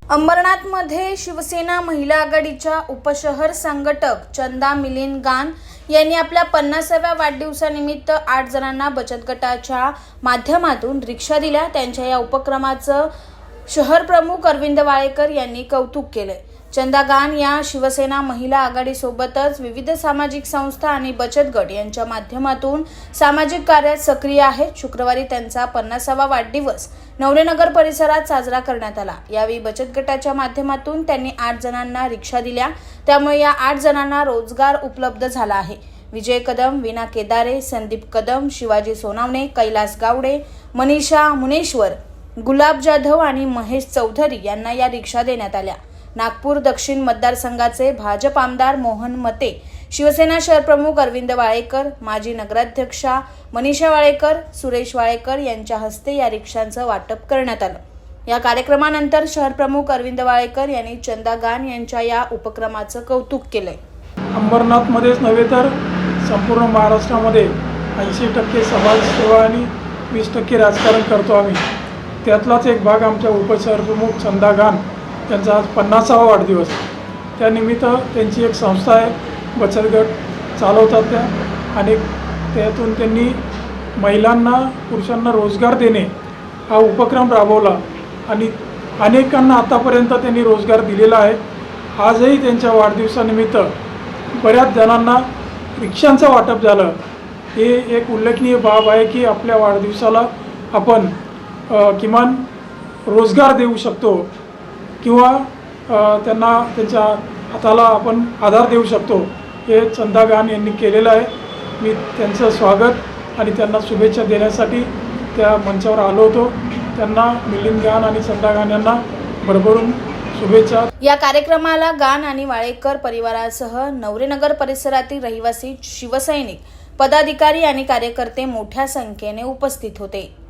अंबरनाथमध्ये शिवसेना महिला आघाडीच्या उपशहर संघटक चंदा मिलिंद गान यांनी आपल्या 50व्या वाढदिवसानिमित्त 8 जणांना बचत गटाच्या माध्यमातून रिक्षा दिल्या। त्यांच्या या उपक्रमाचं शहर प्रमुख अरविंद वाळेकर यांनी कौतुक केले। चंदा गान या शिवसेना महिला आघाडीसोबतच विविध सामाजिक संस्था आणि बचत गट यांच्या माध्यमातून सामाजिक कार्यात सक्रिय आहेत। शुक्रवारी त्यांचा 50वा वाढदिवस नवरेनगर परिसरात साजरा करण्यात आला। यावेळी बचत गटाच्या माध्यमातून त्यांनी 8 जणांना रिक्षा दिल्या, त्यामुळे या 8 जणांना रोजगार उपलब्ध झाला आहे। विजय कदम, वीणा केदारे, संदीप कदम, शिवाजी सोनावणे, कैलास गावडे, मनीषा मुनेश्वर, गुलाब जाधव आणि महेश चौधरी यांना या रिक्षा देण्यात आल्या। नागपूर दक्षिण मतदारसंघाचे भाजप आमदार मोहन मते, शिवसेना शहर प्रमुख अरविंद वाळेकर, माजी नगराध्यक्षा मनीषा वाळेकर, सुरेश वाळेकर यांच्या हस्ते या रिक्षांचं वाटप करण्यात आलं। या कार्यक्रमानंतर शहर प्रमुख अरविंद वाळेकर यांनी चंदा गान यांच्या या उपक्रमाचं कौतुक केलंय। अंबरनाथमध्येच नव्हे तर संपूर्ण महाराष्ट्रामध्ये 80% समाजसेवा आणि 20% राजकारण करतो आम्ही। त्यातलाच एक भाग आमच्या उपशहर प्रमुख चंदा गान त्यांचा आज 50वा वाढदिवस। त्यानिमित्त त्यांची एक संस्था आहे, बचत गट चालवतात त्या, आणि त्यातून त्यांनी महिलांना पुरुषांना रोजगार देणे हा उपक्रम राबवला आणि अनेकांना आतापर्यंत त्यांनी रोजगार दिलेला आहे। आजही त्यांच्या वाढदिवसानिमित्त बऱ्याच जणांना रिक्षांचं वाटप झालं। हे एक उल्लेखनीय बाब आहे की आपल्या वाढदिवसाला आपण किमान रोजगार देऊ शकतो किंवा त्यांना त्यांच्या हाताला आपण आधार देऊ शकतो। हे चंदा गान यांनी केलेलं आहे। मी त्यांचं स्वागत आणि त्यांना शुभेच्छा देण्यासाठी त्या मंचावर आलो होतो। त्यांना मिलिंद गान आणि चंदा गान यांना भरभरून शुभेच्छा। या कार्यक्रमाला गान आणि वाळेकर परिवारासह नवरेनगर परिसरातील रहिवासी, शिवसैनिक, पदाधिकारी आणि कार्यकर्ते मोठ्या संख्येने उपस्थित होते।